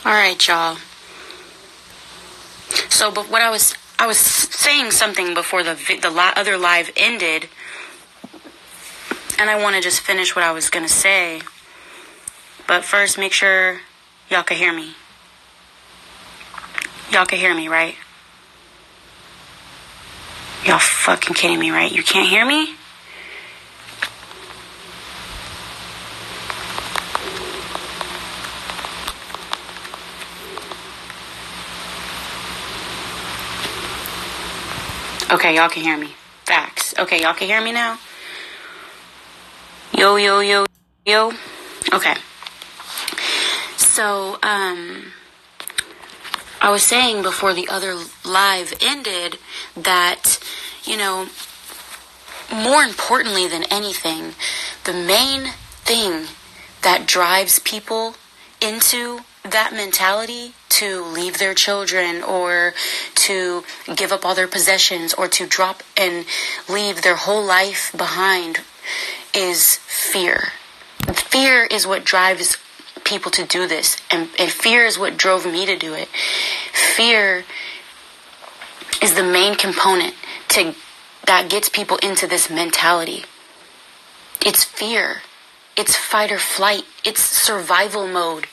All right, y'all. So, but what I was saying something before the other live ended, and I want to just finish what I was gonna say. But first, make sure y'all can hear me. Y'all can hear me, right? Y'all fucking kidding me, right? You can't hear me? Okay, y'all can hear me. Facts. Okay, y'all can hear me now? Yo, yo, yo, yo. Okay. So, I was saying before the other live ended that, you know, more importantly than anything, the main thing that drives people into that mentality to leave their children or to give up all their possessions or to drop and leave their whole life behind is fear. Fear is what drives people to do this, and fear is what drove me to do it. Fear is the main component that gets people into this mentality. It's fear. It's fight or flight. It's survival mode.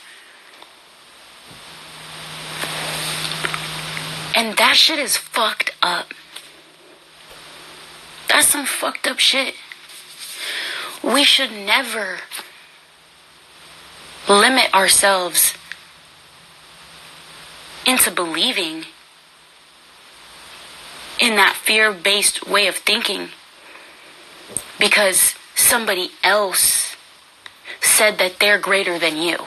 And that shit is fucked up. That's some fucked up shit. We should never limit ourselves into believing in that fear-based way of thinking because somebody else said that they're greater than you.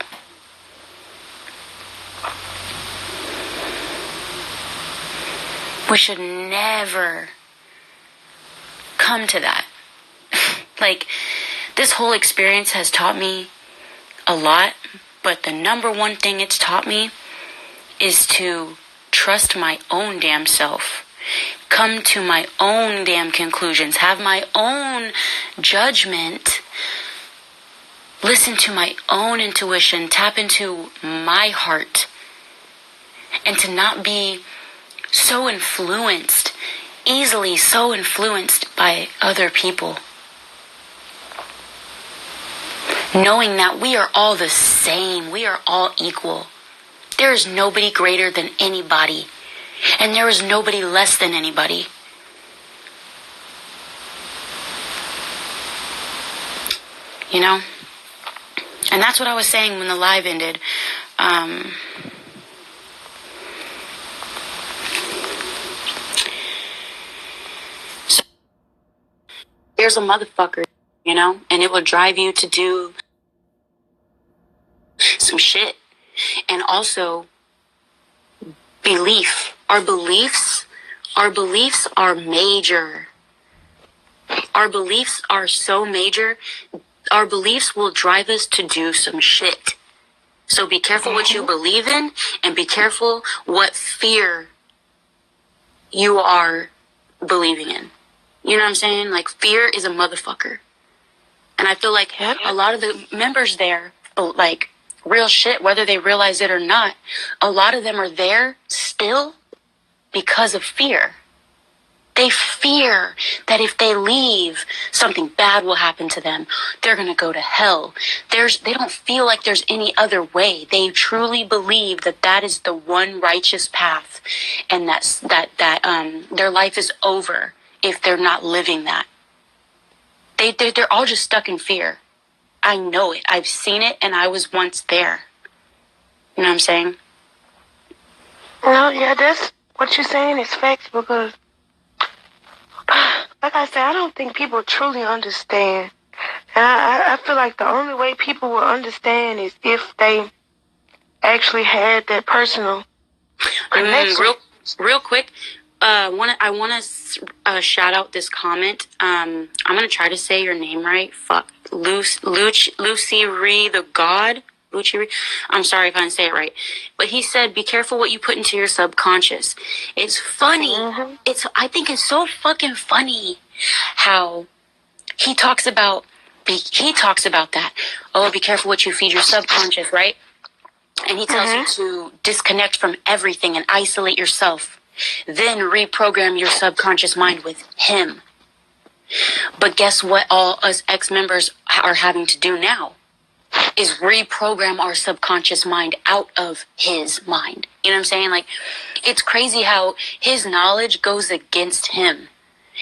We should never come to that. Like, this whole experience has taught me a lot, but the number one thing it's taught me is to trust my own damn self, come to my own damn conclusions, have my own judgment, listen to my own intuition, tap into my heart, and to not be so influenced, easily so influenced by other people. Knowing that we are all the same, we are all equal. There is nobody greater than anybody, and there is nobody less than anybody. You know? And that's what I was saying when the live ended. So there's a motherfucker, you know, and it will drive you to do some shit. And also belief. Our beliefs are major. Our beliefs are so major. Our beliefs will drive us to do some shit. So be careful what you believe in, and be careful what fear you are believing in. You know what I'm saying? Like, fear is a motherfucker. And I feel like a lot of the members there, like, real shit, whether they realize it or not, a lot of them are there still because of fear. They fear that if they leave, something bad will happen to them. They're going to go to hell. They don't feel like there's any other way. They truly believe that that is the one righteous path, and that their life is over if they're not living that. They're all just stuck in fear. I know it. I've seen it, and I was once there. You know what I'm saying? Well, yeah, that's what you're saying is facts, because like I said, I don't think people truly understand. And I feel like the only way people will understand is if they actually had that personal connection. Real quick, I want to shout out this comment. I'm going to try to say your name right. Fuck. Lucy Ree the God. Lucy Ree. I'm sorry if I didn't say it right. But he said, be careful what you put into your subconscious. It's funny. Mm-hmm. I think it's so fucking funny how he talks about that. Oh, be careful what you feed your subconscious, right? And he tells you to disconnect from everything and isolate yourself. Then reprogram your subconscious mind with him. But guess what all us ex-members are having to do now? Is reprogram our subconscious mind out of his mind. You know what I'm saying? Like, it's crazy how his knowledge goes against him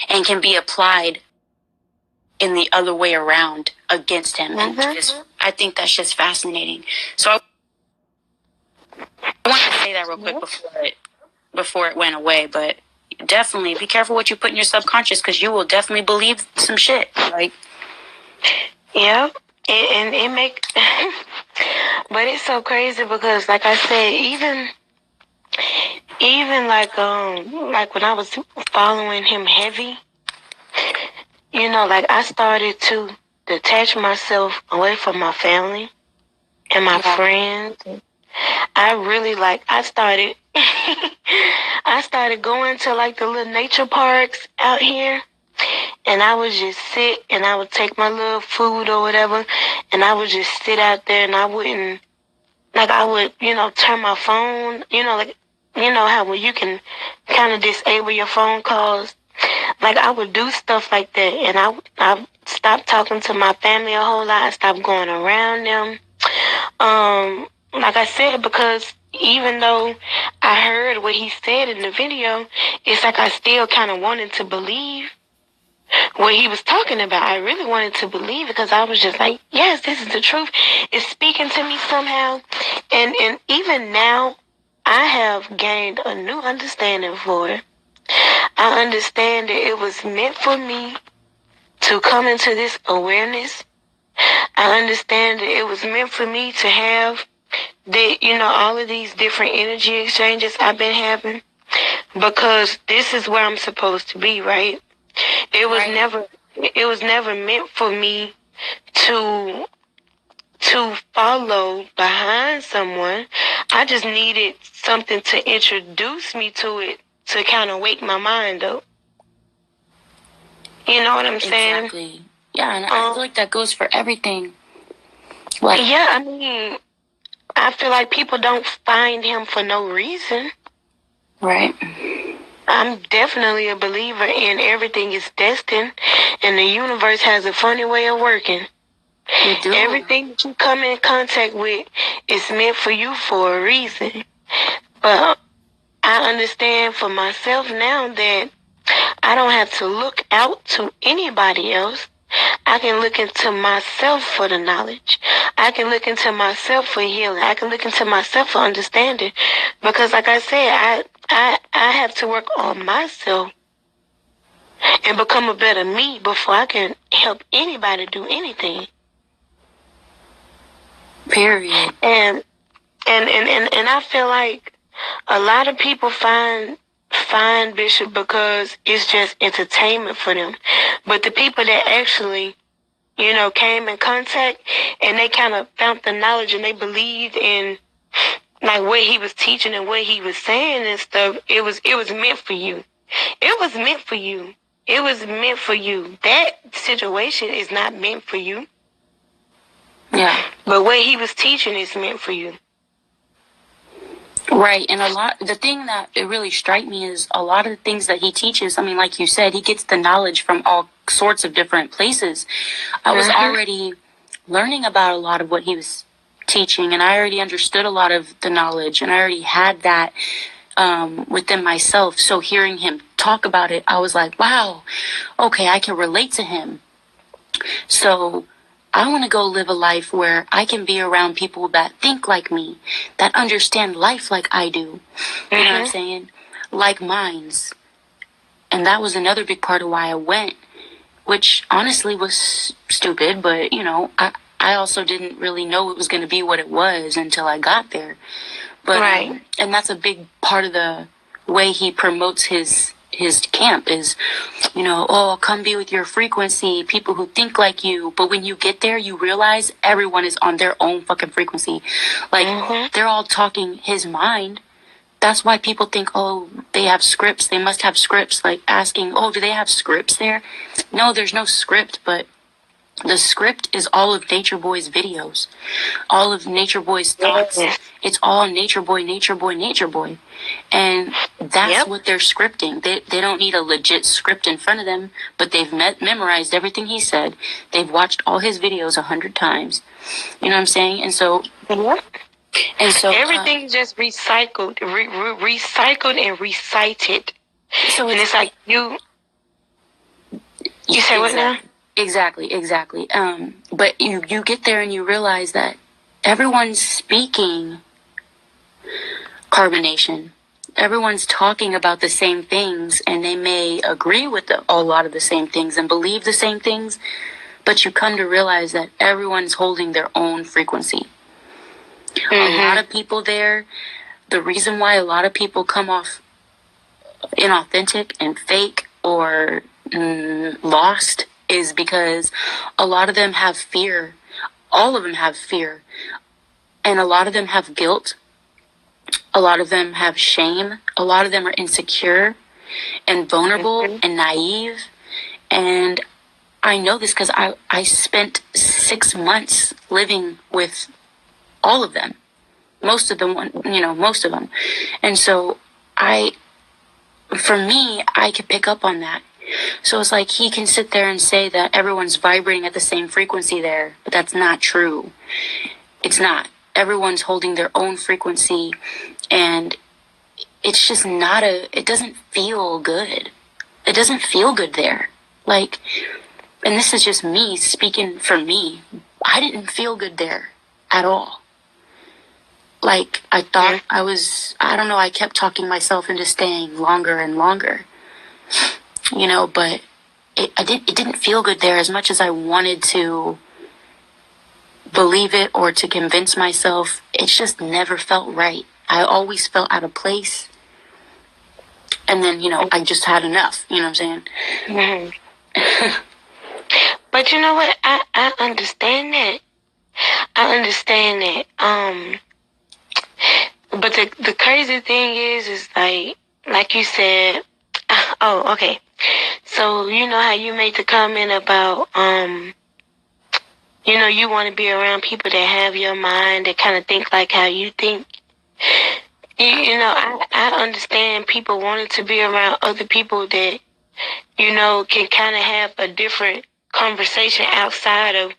and can be applied in the other way around against him. And I think that's just fascinating. So I wanted to say that real quick before it went away, but definitely be careful what you put in your subconscious, because you will definitely believe some shit. Like, yeah, and it make, but it's so crazy because, like I said, even like when I was following him heavy, you know, like I started to detach myself away from my family and my friends. I really I started going to like the little nature parks out here, and I would just sit and I would take my little food or whatever, and I would just sit out there, and I wouldn't, like, I would, you know, turn my phone, you know, like, you know how when you can kind of disable your phone calls. Like, I would do stuff like that, and I stopped talking to my family a whole lot. I stopped going around them. Like I said, because even though I heard what he said in the video, it's like I still kind of wanted to believe what he was talking about. I really wanted to believe it because I was just like, yes, this is the truth. It's speaking to me somehow. And even now, I have gained a new understanding for it. I understand that it was meant for me to come into this awareness. I understand that it was meant for me to have that, you know, all of these different energy exchanges I've been having, because this is where I'm supposed to be, right? It was never meant for me to follow behind someone. I just needed something to introduce me to it, to kind of wake my mind up. You know what I'm saying? Exactly. Yeah, and I feel like that goes for everything. Like, yeah, I mean, I feel like people don't find him for no reason. Right. I'm definitely a believer in everything is destined, and the universe has a funny way of working. You do. Everything that you come in contact with is meant for you for a reason. But I understand for myself now that I don't have to look out to anybody else. I can look into myself for the knowledge. I can look into myself for healing. I can look into myself for understanding. Because like I said, I have to work on myself and become a better me before I can help anybody do anything. Period. And I feel like a lot of people find Bishop because it's just entertainment for them. But the people that actually, you know, came in contact and they kind of found the knowledge and they believed in like what he was teaching and what he was saying and stuff, it was meant for you. It was meant for you. It was meant for you. That situation is not meant for you. Yeah. But what he was teaching is meant for you. Right, and the thing that it really struck me is a lot of the things that he teaches, I mean, like you said, he gets the knowledge from all sorts of different places. I was already learning about a lot of what he was teaching, and I already understood a lot of the knowledge, and I already had that within myself. So hearing him talk about it, I was like, wow, okay, I can relate to him. So I want to go live a life where I can be around people that think like me, that understand life like I do. You know what I'm saying? Like minds. And that was another big part of why I went, which honestly was stupid, but, you know, I also didn't really know it was going to be what it was until I got there. But, and that's a big part of the way he promotes his camp is, you know, oh, come be with your frequency, people who think like you. But when you get there, you realize everyone is on their own fucking frequency. Like, they're all talking his mind. That's why people think, oh, they have scripts. They must have scripts. Like asking, oh, do they have scripts there? No, there's no script, but the script is all of Nature Boy's videos, all of Nature Boy's thoughts It's all nature boy, nature boy, nature boy. And that's what they're scripting. They don't need a legit script in front of them, but they've memorized everything he said. They've watched all his videos 100 times. You know what I'm saying? And so... And so everything's just recycled, recycled and recited. So and it's like you say what now? Exactly. But you get there and you realize that everyone's speaking carbonation. Everyone's talking about the same things, and they may agree with a lot of the same things and believe the same things, but you come to realize that everyone's holding their own frequency. A lot of people there, the reason why a lot of people come off inauthentic and fake or lost is because a lot of them have fear. All of them have fear. And a lot of them have guilt. A lot of them have shame. A lot of them are insecure and vulnerable and naive. And I know this because I spent 6 months living with all of them, most of them. And so for me, I could pick up on that. So it's like he can sit there and say that everyone's vibrating at the same frequency there, but that's not true. It's not. Everyone's holding their own frequency, and it's just not it doesn't feel good. It doesn't feel good there. Like, and this is just me speaking for me. I didn't feel good there at all. Like, I thought I kept talking myself into staying longer and longer, but it didn't feel good there as much as I wanted to believe it or to convince myself. It just never felt right. I always felt out of place. And then, I just had enough, you know what I'm saying? But you know what? I understand that. But the crazy thing is like you said, okay. So, you know how you made the comment about, you want to be around people that have your mind, that kind of think like how you think. I understand people wanting to be around other people that, can kind of have a different conversation outside of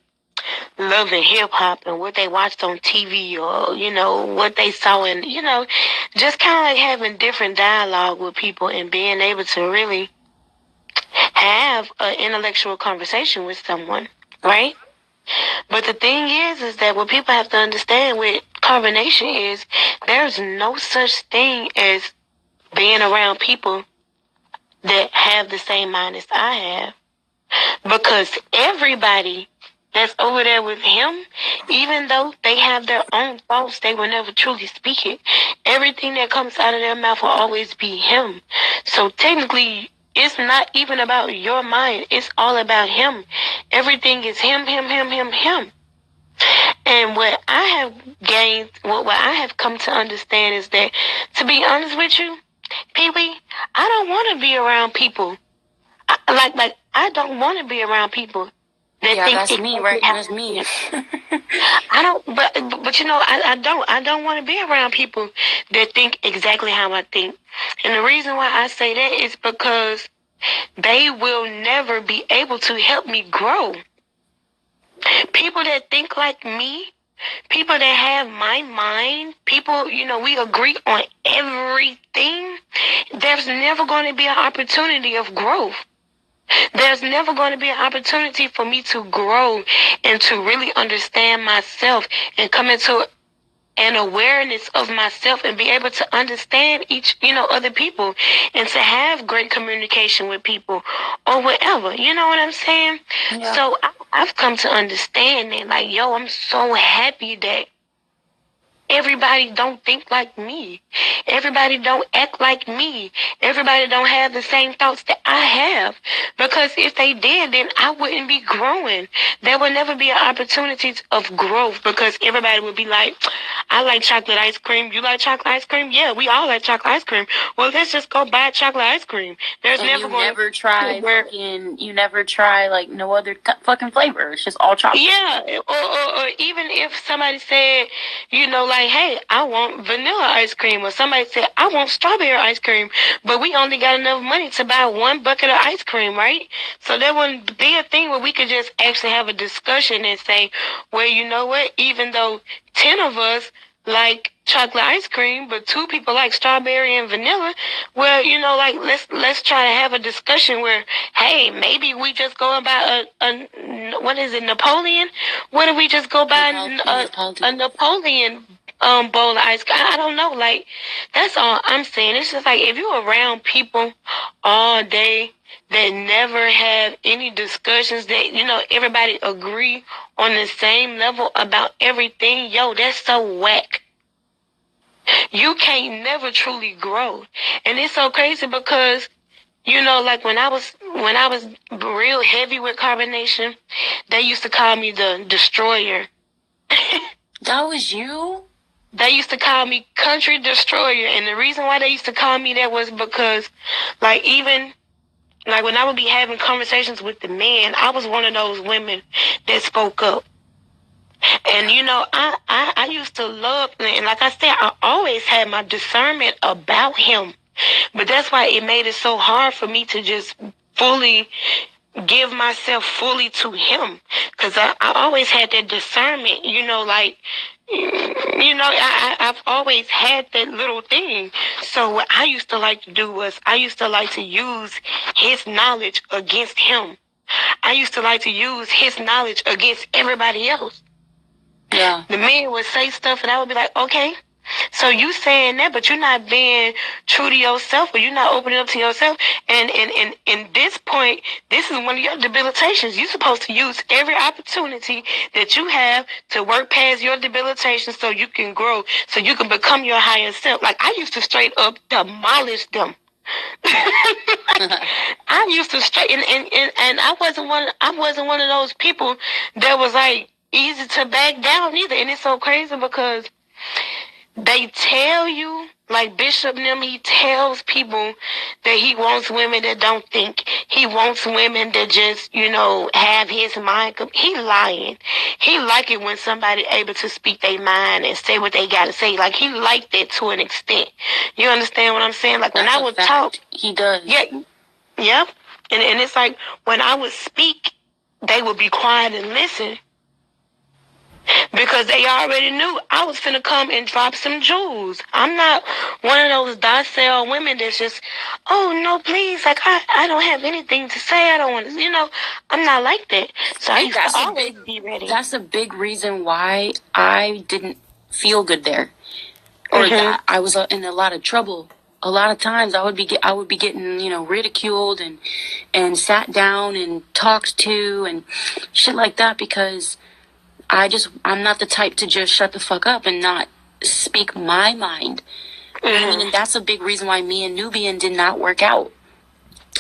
love and hip hop and what they watched on TV or, what they saw and, just kind of like having different dialogue with people and being able to really have an intellectual conversation with someone, right? But the thing is that what people have to understand with carbonation is there's no such thing as being around people that have the same mind as I have. Because everybody that's over there with him, even though they have their own thoughts, they will never truly speak it. Everything that comes out of their mouth will always be him. So technically, it's not even about your mind. It's all about him. Everything is him. And what I have gained, what I have come to understand is that, to be honest with you, PeeWee, I don't want to be around people. I don't want to be around people that think that's me, right? That's me. I don't, but I don't want to be around people that think exactly how I think. And the reason why I say that is because they will never be able to help me grow. People that think like me, people that have my mind, people, we agree on everything. There's never going to be an opportunity of growth. There's never going to be an opportunity for me to grow and to really understand myself and come into an awareness of myself and be able to understand other people and to have great communication with people or whatever. You know what I'm saying? Yeah. So I've come to understand that, I'm so happy that everybody don't think like me. Everybody don't act like me. Everybody don't have the same thoughts that I have. Because if they did, then I wouldn't be growing. There would never be an opportunity of growth because everybody would be like, I like chocolate ice cream. You like chocolate ice cream? Yeah, we all like chocolate ice cream. Well, let's just go buy chocolate ice cream. There's And never you never try like no other fucking flavor. It's just all chocolate. Yeah, or even if somebody said, you know, like, hey, I want vanilla ice cream, or somebody said, I want strawberry ice cream, but we only got enough money to buy one bucket of ice cream, right? So there wouldn't be a thing where we could just actually have a discussion and say, well, you know what, even though 10 of us like chocolate ice cream, but 2 people like strawberry and vanilla. Well, you know, like let's try to have a discussion where, hey, maybe we just go and buy a what is it, Napoleon? What if we just go buy a Napoleon bowl of ice cream? I don't know. Like, that's all I'm saying. It's just like if you're around people all day that never have any discussions, that, you know, everybody agree on the same level about everything, yo, that's so whack. You can't never truly grow. And it's so crazy because, you know, like when I was real heavy with carbonation, they used to call me the destroyer. That was you? They used to call me country destroyer. And the reason why they used to call me that was because, like, even like when I would be having conversations with the men, I was one of those women that spoke up. And, you know, I used to love, and like I said, I always had my discernment about him. But that's why it made it so hard for me to just fully give myself fully to him. Because I always had that discernment, you know, like, you know, I've always had that little thing. So what I used to like to do was I used to like to use his knowledge against him. I used to like to use his knowledge against everybody else. Yeah. The men would say stuff and I would be like, okay, so you saying that, but you're not being true to yourself, or you're not opening up to yourself. And in this point, this is one of your debilitations. You're supposed to use every opportunity that you have to work past your debilitation so you can grow, so you can become your higher self. Like, I used to straight up demolish them. I used to straight and I wasn't one of those people that was like easy to back down either. And it's so crazy because they tell you, like Bishop Nim, he tells people that he wants women that don't think. He wants women that just, you know, have his mind. He lying. He like it when somebody able to speak their mind and say what they got to say. Like, he like that to an extent. You understand what I'm saying? Like, when I would talk, he does. Yeah, yep. And it's like when I would speak, they would be quiet and listen. Because they already knew I was finna come and drop some jewels. I'm not one of those docile women that's just, oh, no, please. Like, I don't have anything to say. I don't want to, you know, I'm not like that. So I used to always be ready. That's a big reason why I didn't feel good there. Or that I was in a lot of trouble. A lot of times I would be getting, you know, ridiculed and sat down and talked to and shit like that because I'm not the type to just shut the fuck up and not speak my mind. And that's a big reason why me and Nubian did not work out.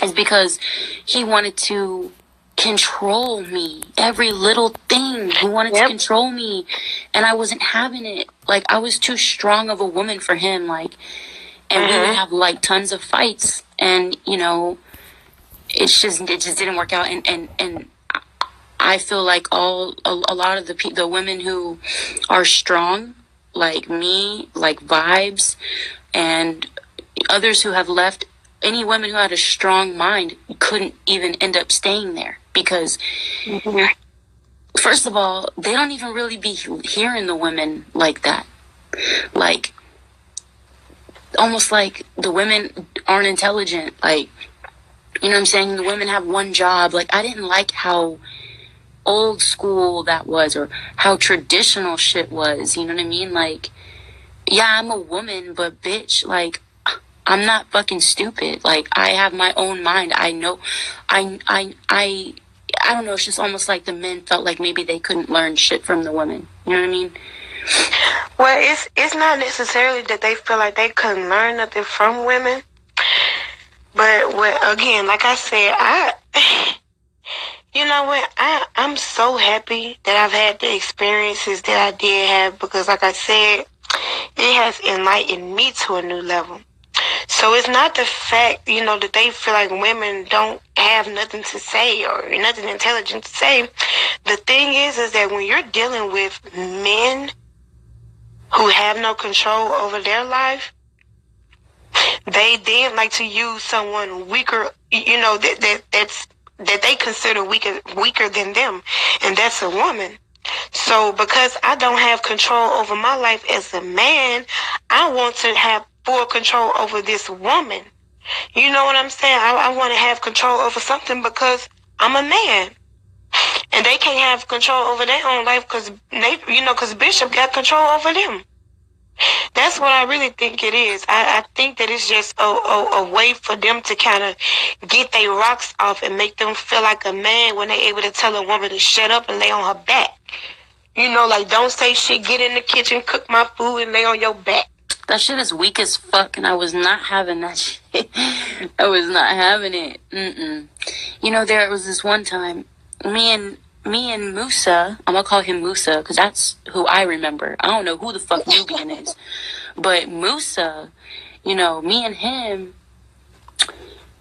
Is because he wanted to control me. Every little thing. He wanted to control me. And I wasn't having it. Like, I was too strong of a woman for him. Like, and we would have, like, tons of fights. And, you know, it just didn't work out. And I feel like a lot of the women who are strong, like me, like Vibes, and others who have left, any women who had a strong mind couldn't even end up staying there because, first of all, they don't even really be hearing the women like that. Like, almost like the women aren't intelligent. Like, you know what I'm saying? The women have one job. Like, I didn't like how old school that was, or how traditional shit was, you know what I mean? Like, yeah, I'm a woman, but bitch, like, I'm not fucking stupid. Like, I have my own mind. I know, I don't know, it's just almost like the men felt like maybe they couldn't learn shit from the women, you know what I mean? Well, it's not necessarily that they feel like they couldn't learn nothing from women, but again, like I said, you know what? I'm so happy that I've had the experiences that I did have because, like I said, it has enlightened me to a new level. So it's not the fact, that they feel like women don't have nothing to say or nothing intelligent to say. The thing is that when you're dealing with men who have no control over their life, they then like to use someone weaker, that they consider weaker than them, and that's a woman. So because I don't have control over my life as a man, I want to have full control over this woman. You know what I'm saying? I want to have control over something because I'm a man. And they can't have control over their own life because because Bishop got control over them. That's what I really think it is. I think that it's just a way for them to kind of get their rocks off and make them feel like a man when they're able to tell a woman to shut up and lay on her back. Like, don't say shit, get in the kitchen, cook my food, and lay on your back. That shit is weak as fuck, and I was not having that shit. I was not having it. There was this one time, me and Musa, I'm gonna call him Musa, because that's who I remember. I don't know who the fuck Nubian is. But Musa, me and him,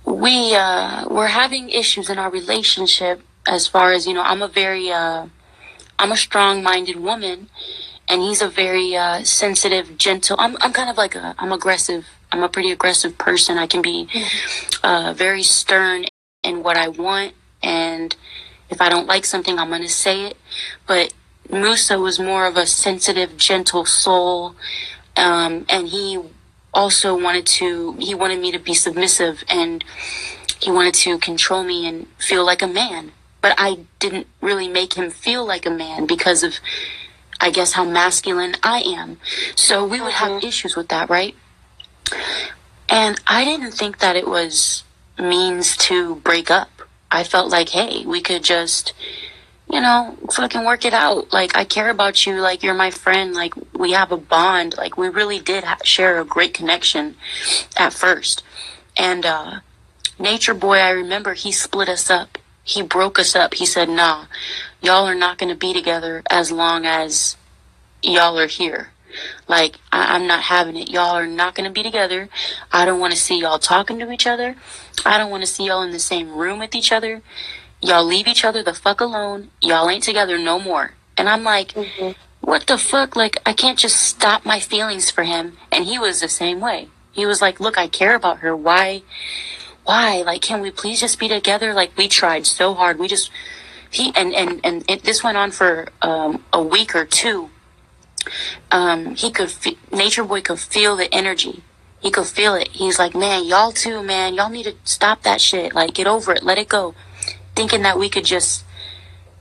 we were having issues in our relationship as far as, I'm a strong-minded woman, and he's a very sensitive, gentle. I'm kind of like I'm aggressive. I'm a pretty aggressive person. I can be very stern in what I want, and if I don't like something, I'm going to say it. But Musa was more of a sensitive, gentle soul, and he also wanted me to be submissive, and he wanted to control me and feel like a man. But I didn't really make him feel like a man because of, I guess, how masculine I am. So we would have issues with that, right? And I didn't think that it was means to break up. I felt like, hey, we could just, fucking work it out. Like, I care about you. Like, you're my friend. Like, we have a bond. Like, we really did share a great connection at first. And Nature Boy, I remember, he split us up. He broke us up. He said, nah, y'all are not going to be together as long as y'all are here. Like, I'm not having it. Y'all are not going to be together. I don't want to see y'all talking to each other. I don't want to see y'all in the same room with each other. Y'all leave each other the fuck alone. Y'all ain't together no more. And I'm like, what the fuck? Like, I can't just stop my feelings for him. And he was the same way. He was like, look, I care about her. Why? Like, can we please just be together? Like, we tried so hard. This went on for a week or two. Nature Boy could feel the energy. He could feel it. He's like, man, y'all too, man. Y'all need to stop that shit. Like, get over it. Let it go. Thinking that we could just,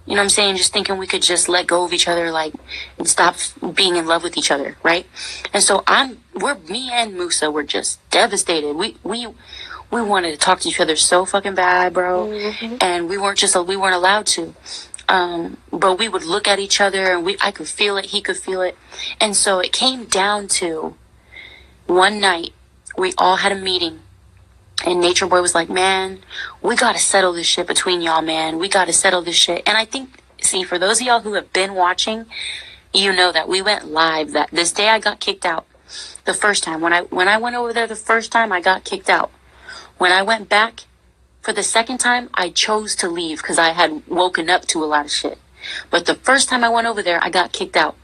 just thinking we could just let go of each other, like, and stop being in love with each other, right? And so me and Musa were just devastated. We wanted to talk to each other so fucking bad, bro. And we weren't allowed to. But we would look at each other, and I could feel it, he could feel it. And so it came down to one night, we all had a meeting, and Nature Boy was like, man, we got to settle this shit between y'all, man. We got to settle this shit. And I think, for those of y'all who have been watching, you know that we went live this day I got kicked out the first time. When I went over there the first time, I got kicked out. When I went back for the second time, I chose to leave because I had woken up to a lot of shit. But the first time I went over there, I got kicked out.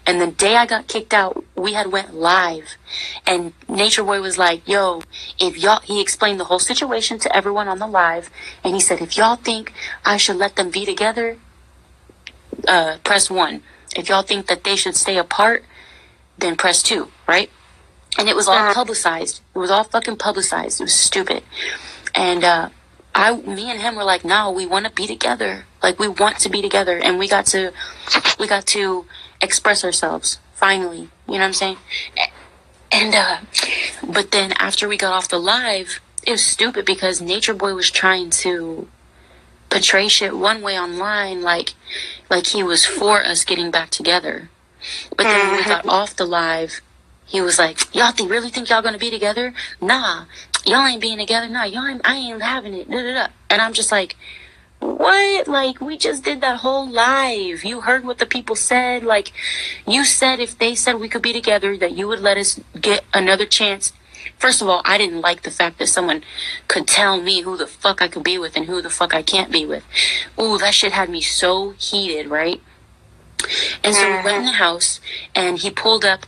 And the day I got kicked out, we had went live. And Nature Boy was like, yo, he explained the whole situation to everyone on the live. And he said, if y'all think I should let them be together, press 1. If y'all think that they should stay apart, then press 2, right? And it was all publicized. It was all fucking publicized. It was stupid. And me and him were like, no, we want to be together. Like, we want to be together. And we got to express ourselves, finally. You know what I'm saying? And, but then after we got off the live, it was stupid because Nature Boy was trying to portray shit one way online, like he was for us getting back together. But then when we got off the live, he was like, y'all really think y'all gonna be together? Nah, y'all ain't being together. Nah, I ain't having it. Da, da, da. And I'm just like, what? Like, we just did that whole live. You heard what the people said. Like, you said if they said we could be together, that you would let us get another chance. First of all, I didn't like the fact that someone could tell me who the fuck I could be with and who the fuck I can't be with. Ooh, that shit had me so heated, right? And so we went in the house, and he pulled up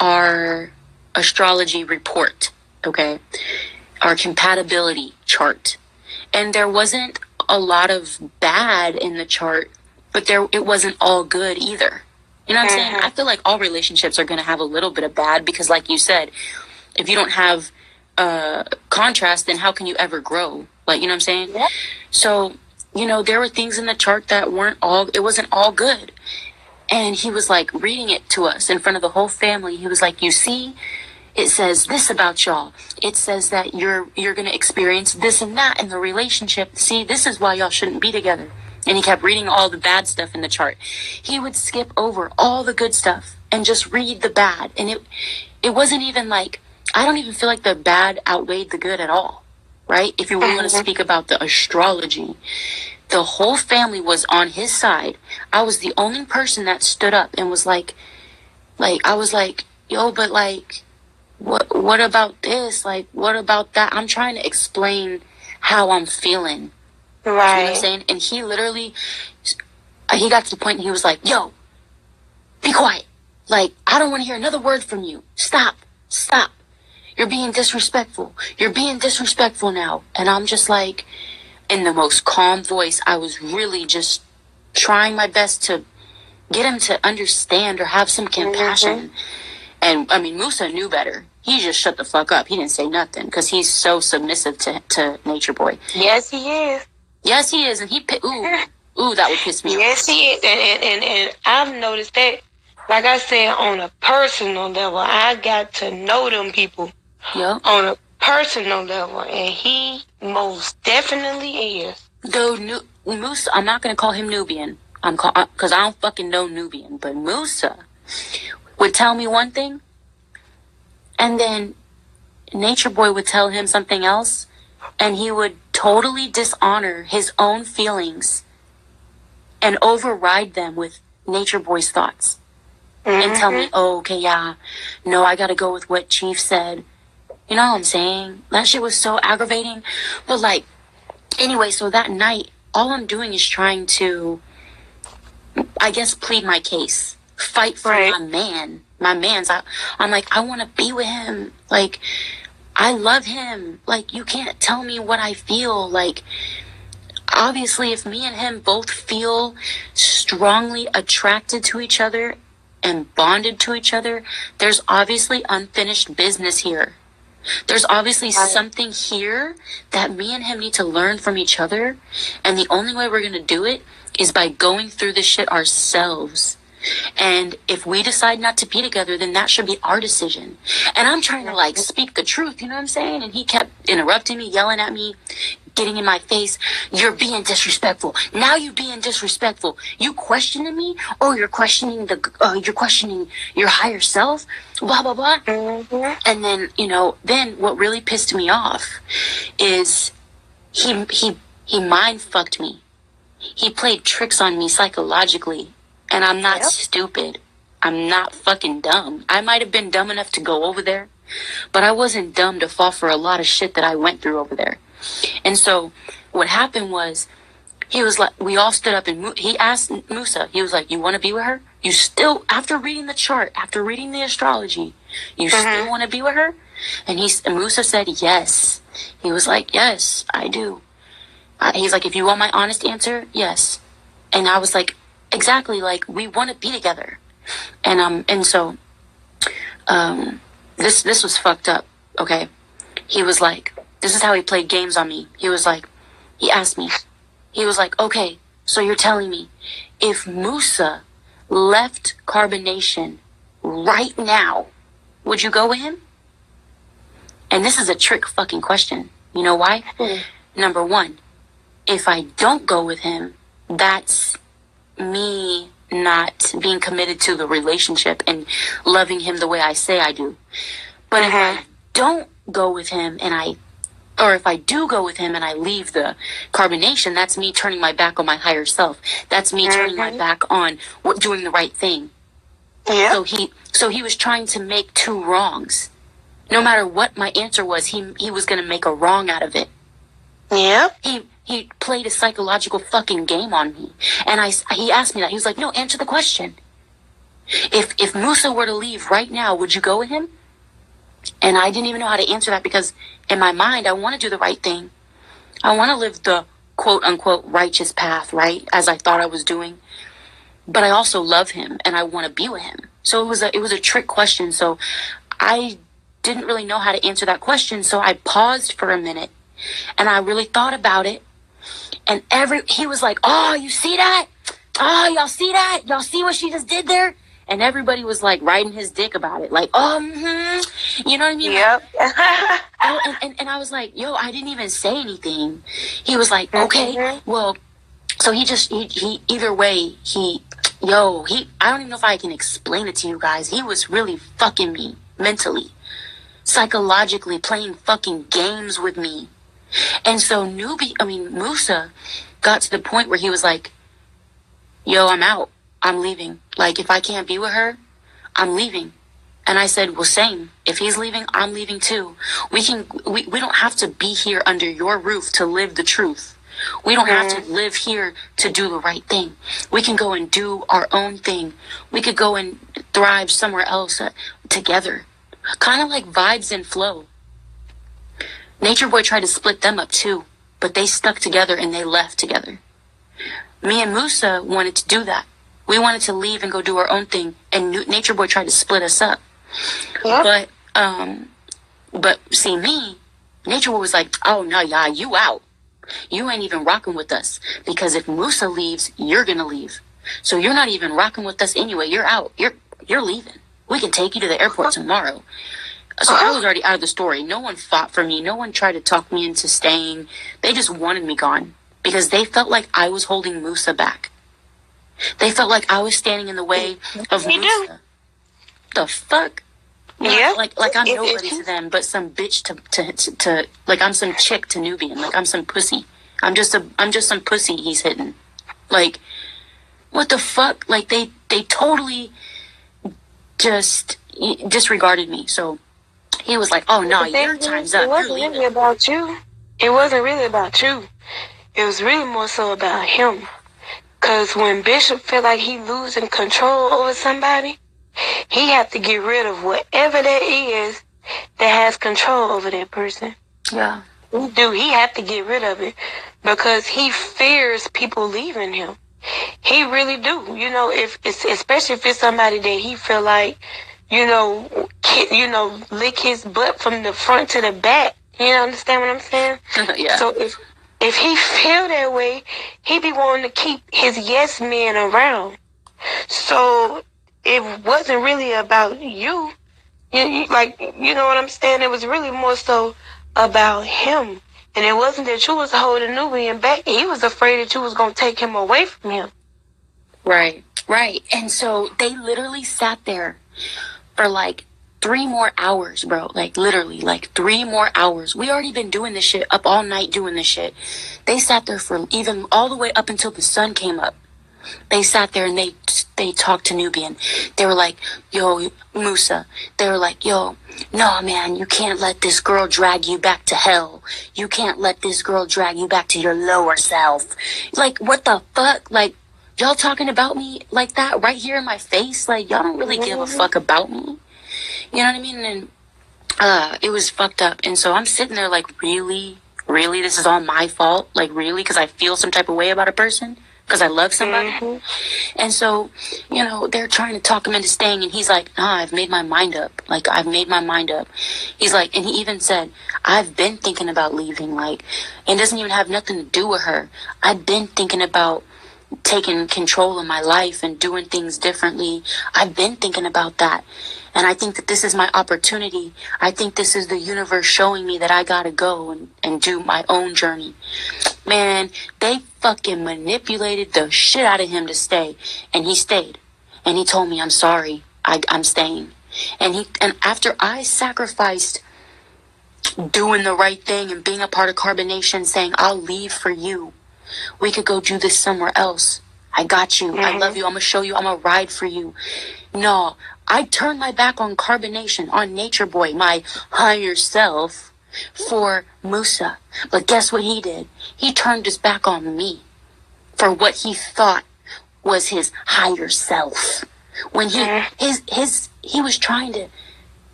our astrology report, okay? Our compatibility chart. And there wasn't a lot of bad in the chart, but it wasn't all good either. You know what I'm saying? I feel like all relationships are going to have a little bit of bad because, like you said, if you don't have contrast, then how can you ever grow? Like, you know what I'm saying? Yep. So, you know, there were things in the chart that it wasn't all good. And he was like reading it to us in front of the whole family. He was like, you see, it says this about y'all. It says that you're going to experience this and that in the relationship. See, this is why y'all shouldn't be together. And he kept reading all the bad stuff in the chart. He would skip over all the good stuff and just read the bad. And it wasn't even like, I don't even feel like the bad outweighed the good at all, right? If you really want to speak about the astrology, the whole family was on his side. I was the only person that stood up and was like, I was like, yo, but like, what about this? Like, what about that? I'm trying to explain how I'm feeling. Right. You know what I'm saying? And he literally, he got to the point and he was like, yo, be quiet. Like, I don't want to hear another word from you. Stop. You're being disrespectful. You're being disrespectful now. And I'm just like, in the most calm voice, I was really just trying my best to get him to understand or have some compassion. And, I mean, Musa knew better. He just shut the fuck up. He didn't say nothing because he's so submissive to Nature Boy. Yes, he is. Yes, he is. And ooh, that would piss me off. Yes, he is. And I've noticed that, like I said, on a personal level, I got to know them people. Yep. On a personal level, and he most definitely is. Dude, Musa, I'm not going to call him Nubian. Because I don't fucking know Nubian. But Musa would tell me one thing, and then Nature Boy would tell him something else, and he would totally dishonor his own feelings and override them with Nature Boy's thoughts. And tell me, oh, okay, yeah, no, I gotta go with what Chief said. You know what I'm saying? That shit was so aggravating. But like, anyway, so that night, all I'm doing is trying to, I guess, plead my case. Fight for my man's. I'm like, I want to be with him. Like, I love him. Like, you can't tell me what I feel. Like, obviously, if me and him both feel strongly attracted to each other and bonded to each other, there's obviously unfinished business here. There's obviously something here that me and him need to learn from each other. And the only way we're going to do it is by going through this shit ourselves. And if we decide not to be together, then that should be our decision. And I'm trying to like speak the truth, you know what I'm saying? And he kept interrupting me, yelling at me, getting in my face. You're being disrespectful. Now you're being disrespectful. You questioning me, or you're questioning you're questioning your higher self, blah, blah, blah. And then, you know, then what really pissed me off is he mind fucked me. He played tricks on me psychologically. And I'm not stupid. I'm not fucking dumb. I might have been dumb enough to go over there, but I wasn't dumb to fall for a lot of shit that I went through over there. And so what happened was, he was like, we all stood up and he asked Musa, he was like, you want to be with her? You still, after reading the chart, after reading the astrology, you still want to be with her? And Musa said, yes. He was like, yes, I do. He's like, if you want my honest answer, yes. And I was like, exactly, like, we want to be together. And so, this was fucked up, okay? He was like, this is how he played games on me. He was like, he asked me, he was like, okay, so you're telling me, if Musa left Carbonation right now, would you go with him? And this is a trick fucking question. You know why? Number one, if I don't go with him, that's me not being committed to the relationship and loving him the way I say I do. But if I don't go with him and I Or if I do go with him and I leave the carbonation, that's me turning my back on my higher self. That's me turning my back on doing the right thing. Yeah. So he was trying to make two wrongs. No matter what my answer was, he was going to make a wrong out of it. Yeah. He played a psychological fucking game on me. And he asked me that. He was like, no, answer the question. If Musa were to leave right now, would you go with him? And I didn't even know how to answer that because in my mind, I want to do the right thing. I want to live the quote unquote righteous path, right? As I thought I was doing. But I also love him and I want to be with him. So it was a trick question. So I didn't really know how to answer that question. So I paused for a minute and I really thought about it. And he was like, oh, you see that? Oh, y'all see that? Y'all see what she just did there? And everybody was like riding his dick about it. Like, you know what I mean? Yep. And I was like, yo, I didn't even say anything. He was like, okay, well, so he either way, I don't even know if I can explain it to you guys. He was really fucking me mentally, psychologically playing fucking games with me. And so Musa got to the point where he was like, yo, I'm out. I'm leaving. Like, if I can't be with her, I'm leaving. And I said, well, same. If he's leaving, I'm leaving too. We don't have to be here under your roof to live the truth. We don't have to live here to do the right thing. We can go and do our own thing. We could go and thrive somewhere else together. Kind of like Vibes and Flow. Nature Boy tried to split them up too, but they stuck together and they left together. Me and Musa wanted to do that. We wanted to leave and go do our own thing, and Nature Boy tried to split us up. Yep. But see me, Nature Boy was like, oh no, yeah, you out. You ain't even rocking with us because if Musa leaves, you're gonna leave. So you're not even rocking with us anyway. You're out. You're leaving. We can take you to the airport tomorrow. So I was already out of the story. No one fought for me. No one tried to talk me into staying. They just wanted me gone because they felt like I was holding Musa back. They felt like I was standing in the way of Musa. The fuck? Yeah. Like I'm nobody to them, but some bitch to like I'm some chick to Nubian. Like I'm some pussy. I'm just some pussy he's hitting. Like, what the fuck? Like they totally just disregarded me. So he was like, oh no, your time's up. It wasn't really about you. It wasn't really about you. It was really more so about him. Because when Bishop feel like he losing control over somebody, he have to get rid of whatever that is that has control over that person. Yeah. He have to get rid of it because he fears people leaving him. He really do. You know, especially if it's somebody that he feel like, lick his butt from the front to the back. You understand what I'm saying? Yeah. So if he feel that way, he be wanting to keep his yes men around. So it wasn't really about you. You know what I'm saying? It was really more so about him. And it wasn't that you was holding Nubian back. He was afraid that you was going to take him away from him. Right. And so they literally sat there for like 3 more hours, bro. Like literally, like 3 more hours. We already been doing this shit, up all night doing this shit. They sat there for even all the way up until the sun came up. They sat there and they talked to Nubian. They were like, yo, Musa. They were like, yo, no, man, you can't let this girl drag you back to hell. You can't let this girl drag you back to your lower self. Like, what the fuck? Like, y'all talking about me like that right here in my face? Like, y'all don't really give a fuck about me. You know what I mean? And it was fucked up. And so I'm sitting there like, really, this is all my fault? Like, really? Because I feel some type of way about a person? Because I love somebody? And so, they're trying to talk him into staying. And he's like, nah, I've made my mind up. Like, I've made my mind up. He's like, and he even said, I've been thinking about leaving. Like, it doesn't even have nothing to do with her. I've been thinking about taking control of my life and doing things differently. I've been thinking about that. And I think that this is my opportunity. I think this is the universe showing me that I gotta go and do my own journey. Man, they fucking manipulated the shit out of him to stay. And he stayed. And he told me, I'm sorry. I'm staying. And after I sacrificed doing the right thing and being a part of Carbonation, saying, I'll leave for you. We could go do this somewhere else. I got you. I love you. I'm going to show you. I'm going to ride for you. No, I turned my back on Carbonation, on Nature Boy, my higher self, for Musa. But guess what he did? He turned his back on me for what he thought was his higher self. When he was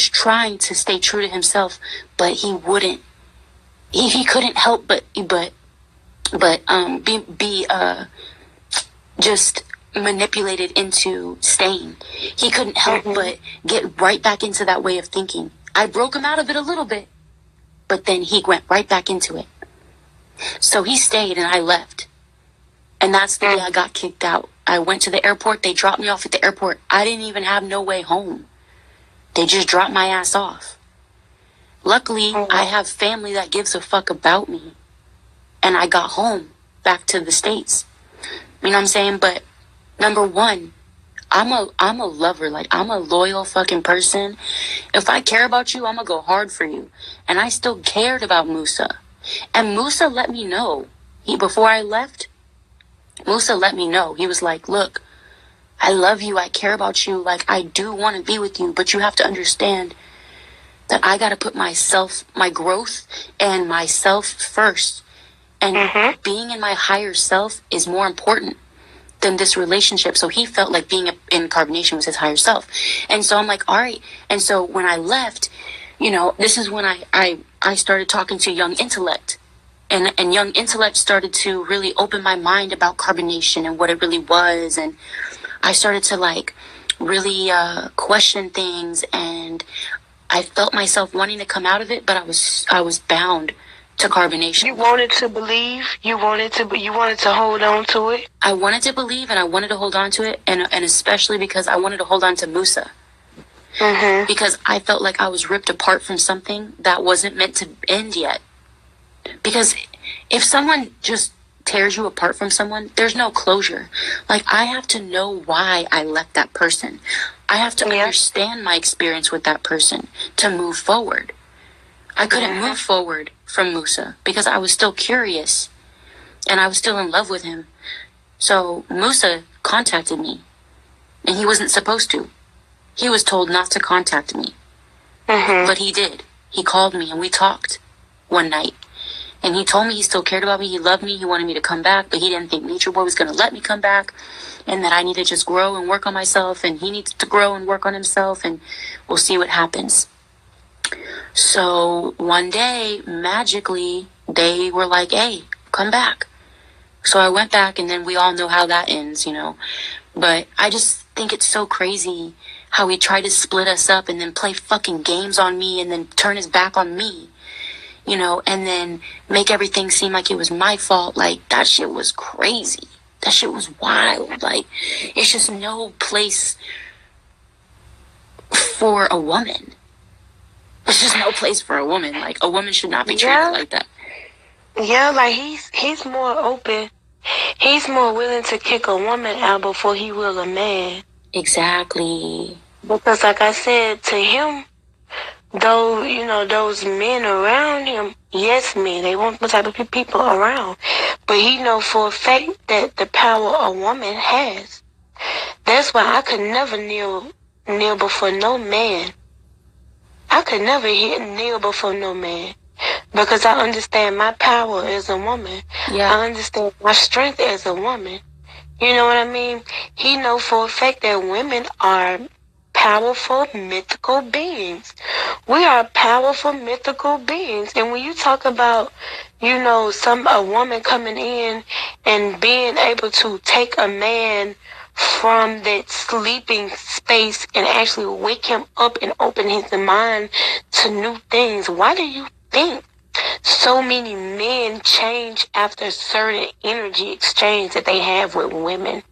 trying to stay true to himself, but he wouldn't. He couldn't help but be just manipulated into staying. He couldn't help but get right back into that way of thinking. I broke him out of it a little bit, but then he went right back into it. So he stayed and I left. And that's the day I got kicked out. I went to the airport. They dropped me off at the airport. I didn't even have no way home. They just dropped my ass off. Luckily, I have family that gives a fuck about me. And I got home back to the States. You know what I'm saying? But number one, I'm a lover. Like, I'm a loyal fucking person. If I care about you, I'm gonna go hard for you. And I still cared about Musa. And Musa let me know. Before I left, Musa let me know. He was like, look, I love you. I care about you. Like, I do want to be with you. But you have to understand that I got to put myself, my growth and myself first. And being in my higher self is more important than this relationship. So he felt like being in Carbonation was his higher self. And so I'm like, all right. And so when I left, you know, this is when I started talking to Young Intellect. And Young Intellect started to really open my mind about Carbonation and what it really was. And I started to, like, really question things. And I felt myself wanting to come out of it, but I was bound to Carbonation. You wanted to believe. You wanted to hold on to it. I wanted to believe, and I wanted to hold on to it, and especially because I wanted to hold on to Musa. Because I felt like I was ripped apart from something that wasn't meant to end yet. Because if someone just tears you apart from someone, there's no closure. Like, I have to know why I left that person. I have to understand my experience with that person to move forward. I couldn't move forward from Musa because I was still curious and I was still in love with him. So Musa contacted me, and he wasn't supposed to. He was told not to contact me. But he did. He called me and we talked one night. And he told me he still cared about me. He loved me. He wanted me to come back, but he didn't think Nature Boy was going to let me come back, and that I need to just grow and work on myself, and he needs to grow and work on himself, and we'll see what happens. So one day, magically, they were like, hey, come back. So I went back, and then we all know how that ends, you know. But I just think it's so crazy how he tried to split us up and then play fucking games on me and then turn his back on me. You know, and then make everything seem like it was my fault. Like, that shit was crazy. That shit was wild. Like, it's just no place for a woman. There's just no place for a woman. Like, a woman should not be treated like that. Yeah, like, he's more open. He's more willing to kick a woman out before he will a man. Exactly. Because, like I said, to him, though, you know, those men around him, yes, men, they want the type of people around. But he know for a fact that the power a woman has. That's why I could never kneel before no man. I could never kneel before no man. Because I understand my power as a woman. Yeah. I understand my strength as a woman. You know what I mean? He know for a fact that women are powerful, mythical beings. We are powerful, mythical beings. And when you talk about, you know, a woman coming in and being able to take a man from that sleeping space and actually wake him up and open his mind to new things, why do you think so many men change after certain energy exchange that they have with women?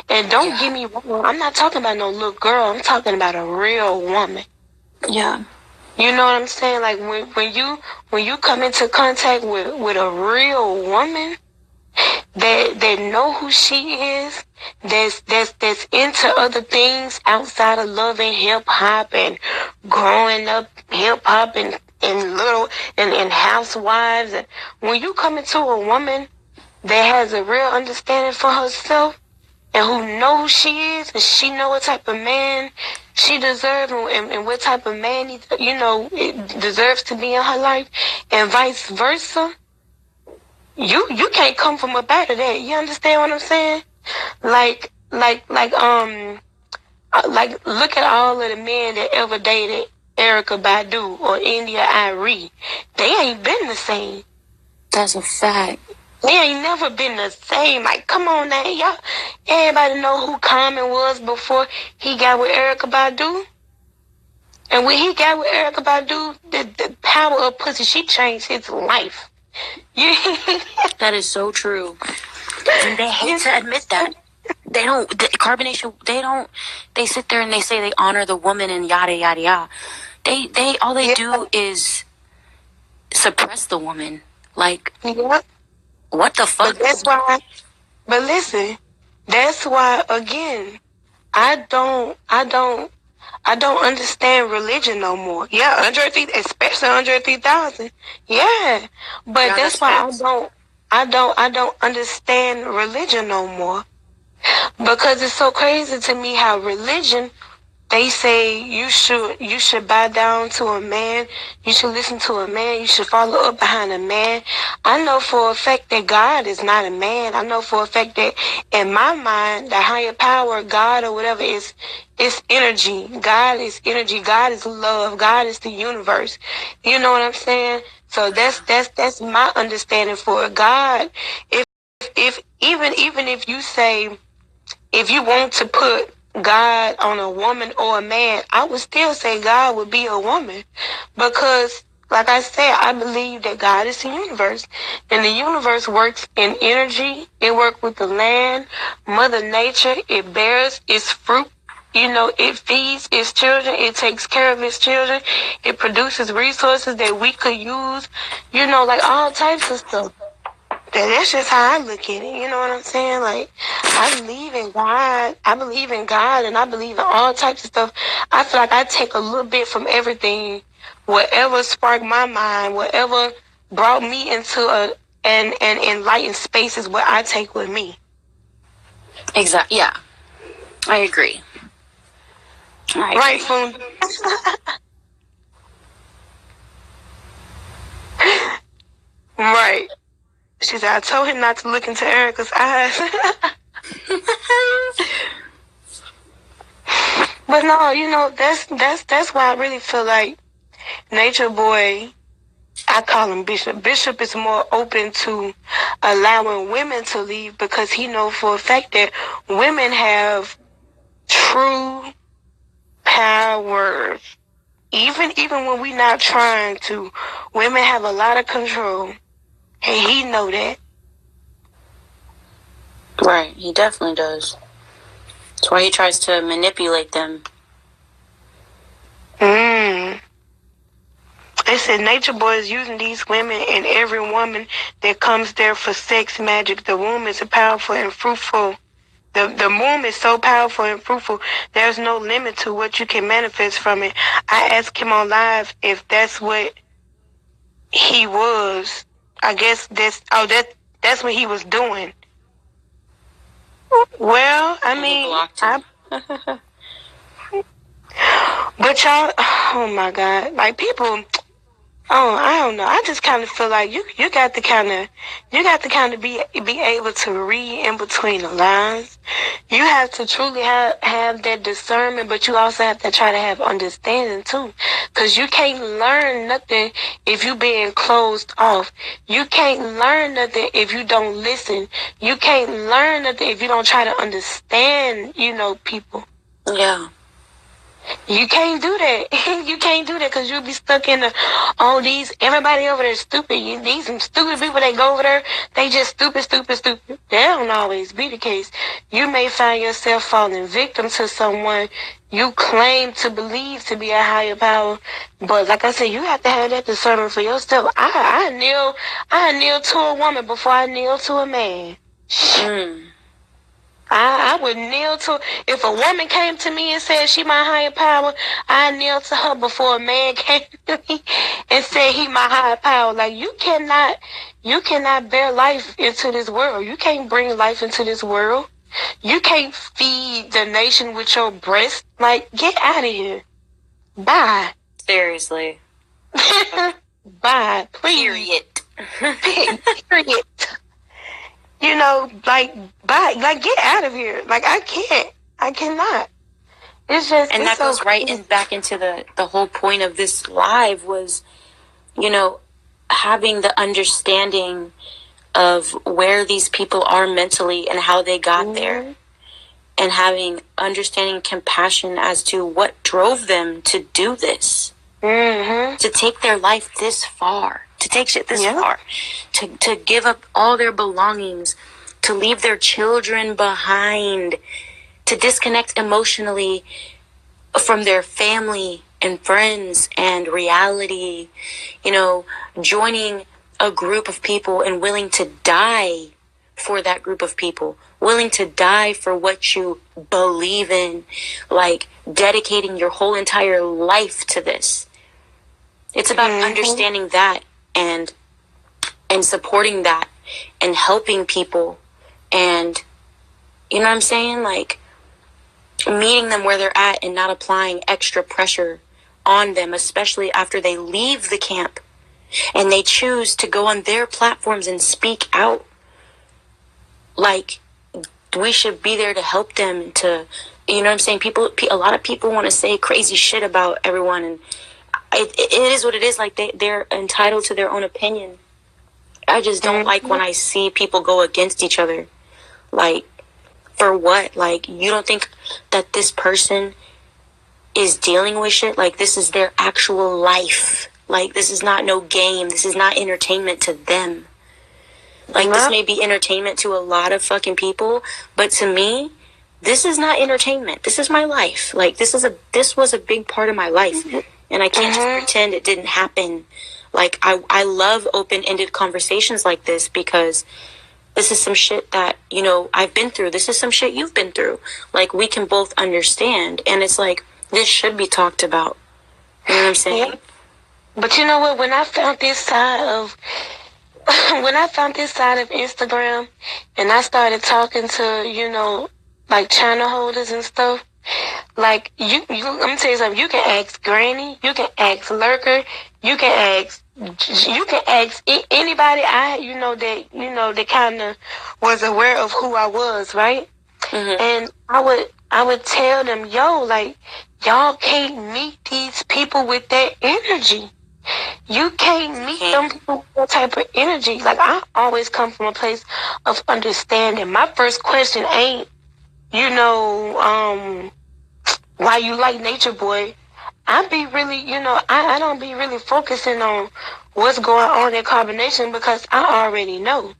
And don't get me wrong, I'm not talking about no little girl. I'm talking about a real woman. Yeah. You know what I'm saying? Like, when you come into contact with a real woman that know who she is that's into other things outside of loving hip hop and growing up hip hop and little and housewives. And when you come into a woman that has a real understanding for herself and who knows who she is and she know what type of man she deserves and what type of man it deserves to be in her life and vice versa, you can't come from up out of that. You understand what I'm saying? Like look at all of the men that ever dated Erica Badu or India Arie. They ain't been the same. That's a fact. They ain't never been the same. Like, come on now, y'all. Everybody know who Common was before he got with Erica Badu. And when he got with Erica Badu, the power of pussy, she changed his life. That is so true. And they hate to admit that. They don't, Carbonation, they sit there and they say they honor the woman and yada, yada, yada. All they do is suppress the woman. Like, what the fuck? But listen, that's why, again, I don't understand religion no more. Yeah, especially 103,000. Yeah. But yeah, that's why I don't understand religion no more. Because it's so crazy to me how religion, they say you should bow down to a man, you should listen to a man, you should follow up behind a man. I know for a fact that God is not a man. I know for a fact that in my mind, the higher power, God or whatever, is energy. God is energy. God is love. God is the universe. You know what I'm saying? So that's my understanding for God. Even if you say, if you want to put God on a woman or a man, I would still say God would be a woman. Because, like I said, I believe that God is the universe. And the universe works in energy. It works with the land, Mother Nature. It bears its fruit. It feeds its children. It takes care of its children. It produces resources that we could use. Like all types of stuff. That's just how I look at it. You know what I'm saying? Like, I believe in God. And I believe in all types of stuff. I feel like I take a little bit from everything. Whatever sparked my mind, whatever brought me into an enlightened space is what I take with me. Exactly. Yeah. I agree. Right, Foon? Right. She said, I told him not to look into Erica's eyes. But no, that's why I really feel like Nature Boy, I call him Bishop. Bishop is more open to allowing women to leave because he knows for a fact that women have true power. Even when we're not trying to, women have a lot of control. And he know that. Right, he definitely does. That's why he tries to manipulate them. They said Nature Boy is using these women and every woman that comes there for sex magic. The womb is powerful and fruitful. The womb is so powerful and fruitful. There's no limit to what you can manifest from it. I asked him on live if that's what he was. I guess that's what he was doing. Well, I mean, but y'all, oh my God, like people, I don't know. I just kind of feel like you got to kind of be able to read in between the lines. You have to truly have that discernment, but you also have to try to have understanding too. Cause you can't learn nothing if you being closed off. You can't learn nothing if you don't listen. You can't learn nothing if you don't try to understand, people. Yeah. You can't do that. You can't do that because you'll be stuck in everybody over there is stupid. These some stupid people that go over there, they just stupid. That don't always be the case. You may find yourself falling victim to someone you claim to believe to be a higher power. But like I said, you have to have that discernment for yourself. I kneel to a woman before I kneel to a man. I would kneel to, if a woman came to me and said she my higher power, I kneel to her before a man came to me and said he my higher power. Like, you cannot bear life into this world. You can't bring life into this world. You can't feed the nation with your breast. Like, get out of here. Bye. Seriously. Bye. Please. Period. Period. You know, like, bye. Like, get out of here. Like, I can't. I cannot. It's just, and it's that so goes right in back into the whole point of this live was, you know, having the understanding of where these people are mentally and how they got there, and having understanding compassion as to what drove them to do this, to take their life this far, to take shit this far, to give up all their belongings, to leave their children behind, to disconnect emotionally from their family and friends and reality, you know, joining a group of people and willing to die for that group of people, willing to die for what you believe in, like dedicating your whole entire life to this. It's about understanding that and supporting that and helping people, and you know what I'm saying? Like, meeting them where they're at and not applying extra pressure on them, especially after they leave the camp and they choose to go on their platforms and speak out. Like, we should be there to help them, to, you know what I'm saying? A lot of people want to say crazy shit about everyone, and it is what it is. Like, they're entitled to their own opinion. I just don't like when I see people go against each other. Like, for what? Like, you don't think that this person is dealing with shit? Like, this is their actual life. Like, this is not no game. This is not entertainment to them. Like, this may be entertainment to a lot of fucking people, but to me, this is not entertainment. This is my life. Like, this was a big part of my life, and I can't just pretend it didn't happen. Like, I love open-ended conversations like this, because this is some shit that, you know, I've been through. This is some shit you've been through. Like, we can both understand, and it's like, this should be talked about. You know what I'm saying? Yeah. But you know what? When I found this side of Instagram, and I started talking to, you know, like, channel holders and stuff, like, I'm gonna tell you something. You can ask Granny, you can ask Lurker, you can ask anybody that kind of was aware of who I was, right? And I would tell them, yo, like, y'all can't meet these people with that energy. You can't meet them people with that type of energy. Like, I always come from a place of understanding. My first question ain't, you know, why you like Nature Boy. I be really, you know, I don't be really focusing on what's going on in Carbonation, because I already know.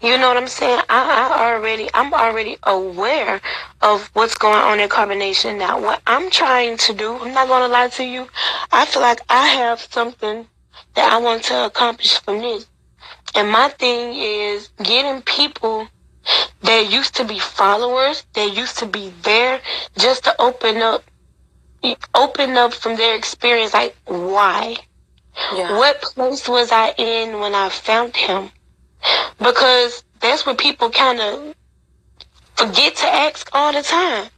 You know what I'm saying? I'm already aware of what's going on in Carbonation. Now, what I'm trying to do, I'm not going to lie to you, I feel like I have something that I want to accomplish from this. And my thing is getting people that used to be followers, that used to be there, just to open up from their experience. Like, why? Yeah. What place was I in when I found him? Because that's what people kind of forget to ask all the time.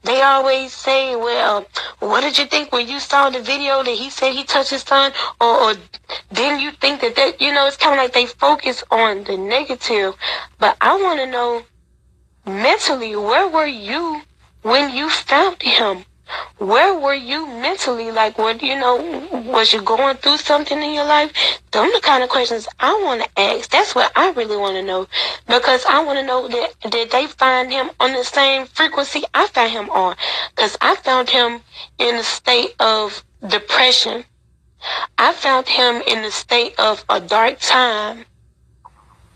They always say, well, what did you think when you saw the video that he said he touched his son? Or didn't you think that, you know, it's kind of like they focus on the negative. But I want to know, mentally, where were you when you found him? Where were you mentally? Like, what, you know, was you going through something in your life? Those are the kind of questions I want to ask. That's what I really want to know. Because I want to know that did they find him on the same frequency I found him on? Because I found him in a state of depression. I found him in a state of a dark time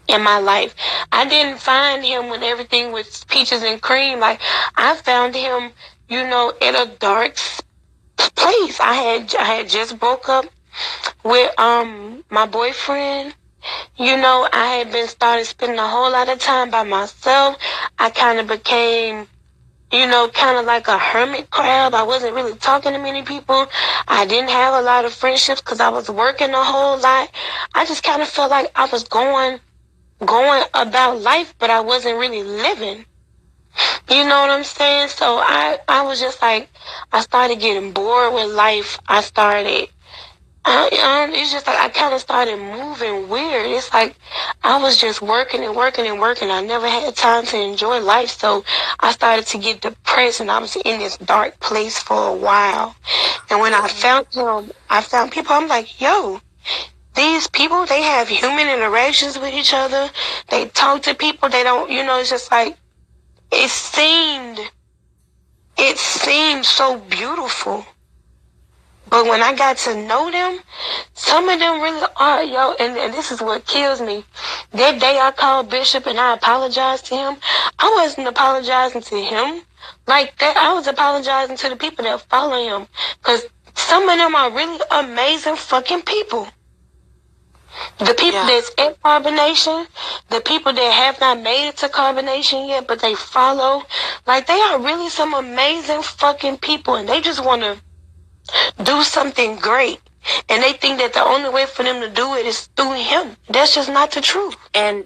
in my life. I didn't find him when everything was peaches and cream. Like, I found him, you know, in a dark place. I had just broke up with my boyfriend, You know, I had been started spending a whole lot of time by myself. I kind of became, you know, kind of like a hermit crab. I wasn't really talking to many people. I didn't have a lot of friendships because I was working a whole lot. I just kind of felt like I was going about life, but I wasn't really living. You know what I'm saying? So I was just like, I started getting bored with life. It's just like I kind of started moving weird. It's like I was just working and working and working. I never had time to enjoy life. So I started to get depressed and I was in this dark place for a while. And when I found people, I'm like, yo, these people, they have human interactions with each other. They talk to people. They don't, you know, it's just like, it seemed so beautiful. But when I got to know them, some of them really are, yo, and this is what kills me. That day I called Bishop and I apologized to him. I wasn't apologizing to him like that. I was apologizing to the people that follow him. Because some of them are really amazing fucking people. The people that's at Carbonation, the people that have not made it to Carbonation yet, but they follow, like they are really some amazing fucking people, and they just want to do something great. And they think that the only way for them to do it is through him. That's just not the truth. And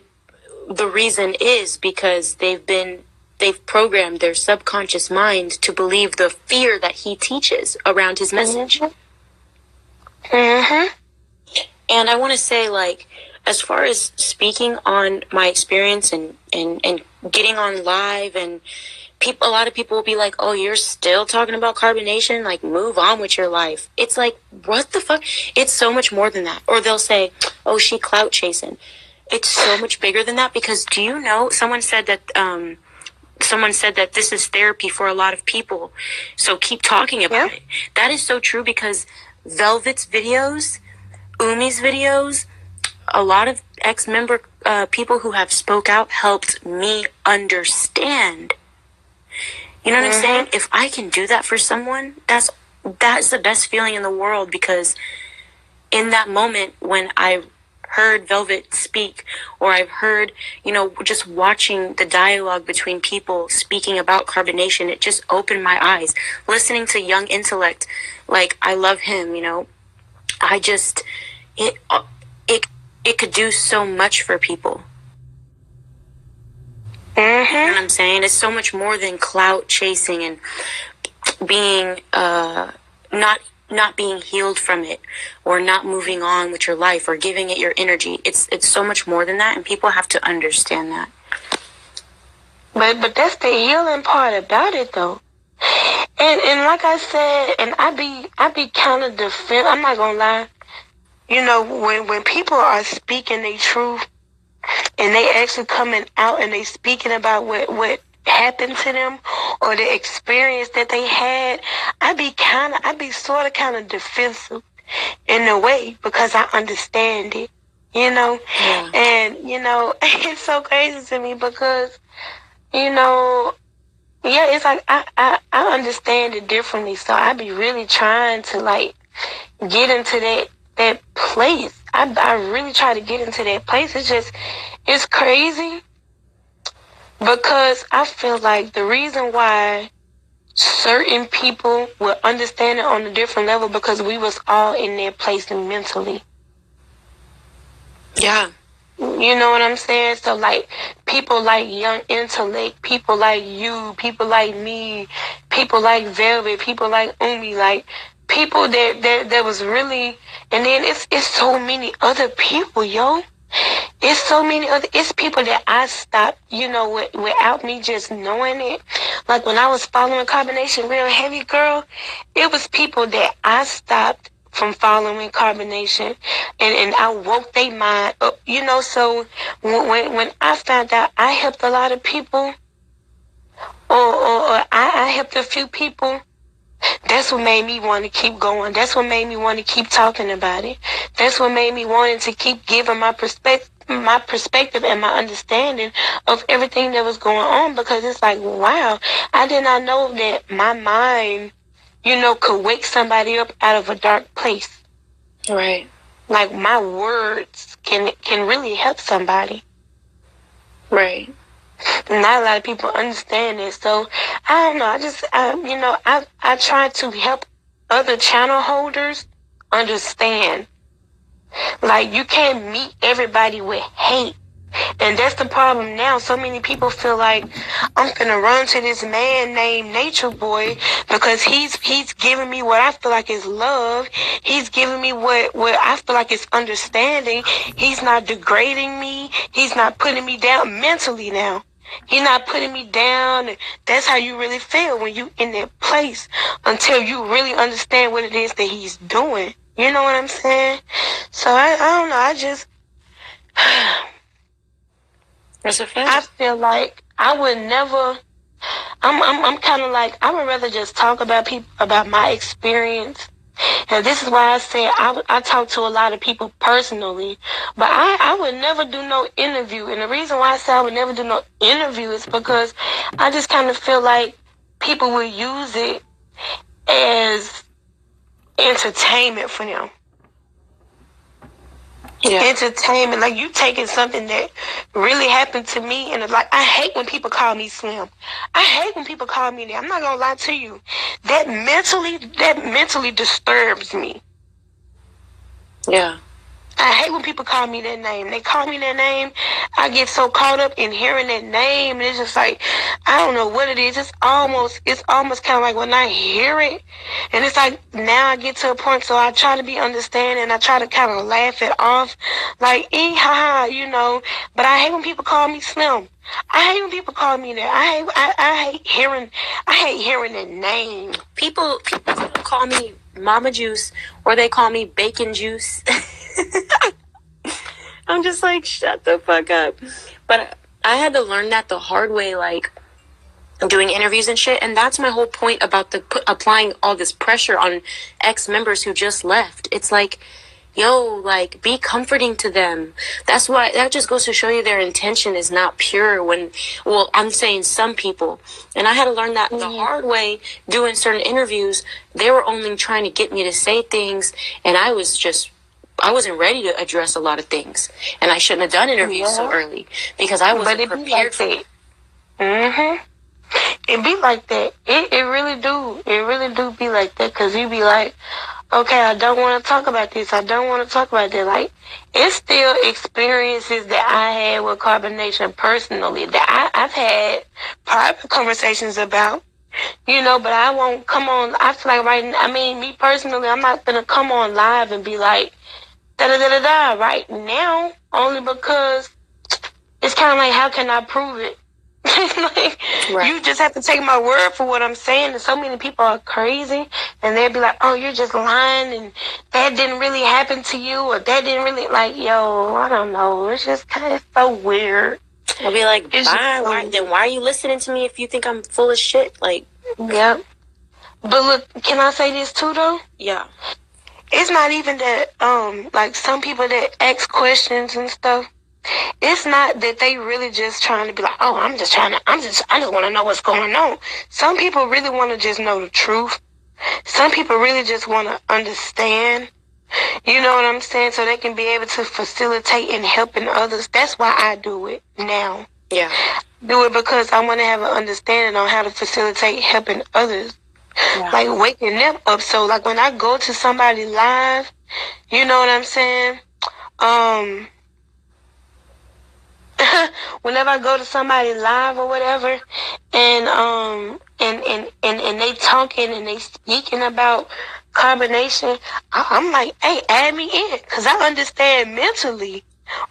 the reason is because they've programmed their subconscious mind to believe the fear that he teaches around his message. Mm-hmm. And I want to say, like, as far as speaking on my experience and getting on live, and a lot of people will be like, oh, you're still talking about carbonation? Like, move on with your life. It's like, what the fuck? It's so much more than that. Or they'll say, oh, she clout chasing. It's so much bigger than that, because do you know, someone said that this is therapy for a lot of people. So keep talking about it. That is so true, because Velvet's videos, Umi's videos, a lot of ex-member people who have spoke out helped me understand. You know what I'm saying? If I can do that for someone, that's the best feeling in the world, because in that moment when I heard Velvet speak, or I've heard, you know, just watching the dialogue between people speaking about carbonation, it just opened my eyes. Listening to Young Intellect, like, I love him, you know. It could do so much for people. You know what I'm saying? It's so much more than clout chasing and being not being healed from it, or not moving on with your life, or giving it your energy. It's so much more than that, and people have to understand that. But that's the healing part about it, though. And like I said, and I be kind of I'm not gonna lie. You know, when people are speaking their truth, and they actually coming out and they speaking about what happened to them, or the experience that they had, I be sort of kind of defensive in a way, because I understand it, you know? Yeah. And, you know, it's so crazy to me because, you know, yeah, it's like I understand it differently. So I be really trying to, like, get into that place. I really try to get into that place. It's crazy, because I feel like the reason why certain people will understand it on a different level, because we was all in that place mentally. Yeah. You know what I'm saying? So, like, people like Young Intellect, people like you, people like me, people like Velvet, people like Umi, like, people that was really, and then it's so many other people, yo. It's so many other, it's people that I stopped, you know, without me just knowing it. Like, when I was following Carbonation real heavy, girl, it was people that I stopped from following Carbonation, and I woke their mind up, you know. So when I found out I helped a lot of people, or I helped a few people, that's what made me want to keep going. That's what made me want to keep talking about it. That's what made me want to keep giving my perspective and my understanding of everything that was going on, because it's like, wow, I did not know that my mind, you know, could wake somebody up out of a dark place. Right. like my words can really help somebody. Right. Not a lot of people understand it. So I don't know. I try to help other channel holders understand. Like, you can't meet everybody with hate. And that's the problem now. So many people feel like, I'm finna run to this man named Nature Boy because he's giving me what I feel like is love. He's giving me what I feel like is understanding. He's not degrading me. He's not putting me down mentally now. He's not putting me down. That's how you really feel when you in that place, until you really understand what it is that he's doing. You know what I'm saying? So I don't know. I just That's a fact. I feel like I would never. I'm kind of like, I would rather just talk about my experience. And this is why I said I talk to a lot of people personally, but I would never do no interview. And the reason why I say I would never do no interview is because I just kind of feel like people will use it as entertainment for them. Yeah. Entertainment, like you taking something that really happened to me, and it's like, I hate when people call me slim. I hate when people call me that. I'm not gonna lie to you. That mentally disturbs me. Yeah. I hate when people call me that name. They call me that name. I get so caught up in hearing that name, and it's just like, I don't know what it is. It's almost kind of like when I hear it, and it's like, now I get to a point, so I try to be understanding. I try to kind of laugh it off, like, ha, you know. But I hate when people call me slim. I hate when people call me that. I hate hearing that name. People call me Mama Juice, or they call me Bacon Juice. I'm just like, shut the fuck up. But I had to learn that the hard way, like doing interviews and shit. And that's my whole point about applying all this pressure on ex-members who just left. It's like, yo, like, be comforting to them. That's why, that just goes to show you their intention is not pure well, I'm saying some people. And I had to learn that the hard way doing certain interviews. They were only trying to get me to say things, and I wasn't ready to address a lot of things. And I shouldn't have done interviews so early because I wasn't prepared for it. Mm-hmm. It be like that. It really do. It really do be like that, because you be like, okay, I don't want to talk about this. I don't want to talk about that. Like, it's still experiences that I had with Carbonation personally that I've had private conversations about, you know, but I won't come on. I feel like me personally, I'm not going to come on live and be like, da-da-da-da-da right now, only because it's kind of like, how can I prove it? Like, right. You just have to take my word for what I'm saying. And so many people are crazy, and they'll be like, oh, you're just lying, and that didn't really happen to you, or that didn't really, like, yo, I don't know. It's just kind of so weird. I'll be like, then why are you listening to me if you think I'm full of shit? Like, yep. But look, can I say this too, though? Yeah. It's not even that, like, some people that ask questions and stuff, it's not that they really just trying to be like, oh, I just want to know what's going on. Some people really want to just know the truth. Some people really just want to understand. You know what I'm saying? So they can be able to facilitate and helping others. That's why I do it now. Yeah. Do it because I want to have an understanding on how to facilitate helping others. Yeah. Like waking them up. So like when I go to somebody live, you know what I'm saying? Whenever I go to somebody live or whatever, and they talking and they speaking about carbonation, I'm like, hey, add me in, because I understand mentally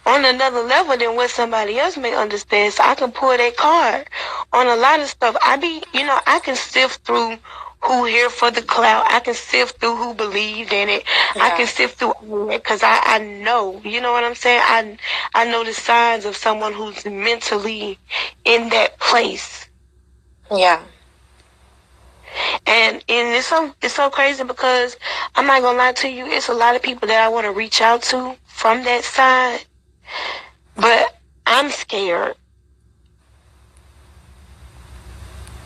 on another level than what somebody else may understand, so I can pull that card on a lot of stuff. I can sift through who here for the clout. I can sift through who believed in it. Yeah. I can sift through it because I know, you know what I'm saying? I know the signs of someone who's mentally in that place. Yeah. And it's so crazy because I'm not gonna lie to you, it's a lot of people that I want to reach out to from that side, but I'm scared.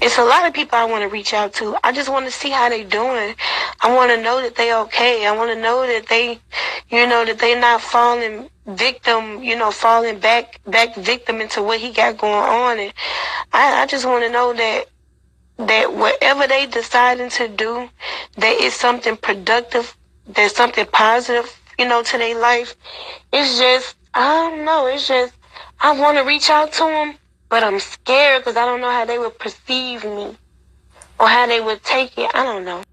It's a lot of people I want to reach out to. I just want to see how they doing. I want to know that they okay. I want to know that they, You know, that they not falling victim, you know, falling back victim into what he got going on. And I just want to know that whatever they deciding to do, that it's something productive, there's something positive, you know, to their life. It's just, I don't know, it's just, I want to reach out to them, but I'm scared because I don't know how they would perceive me or how they would take it. I don't know.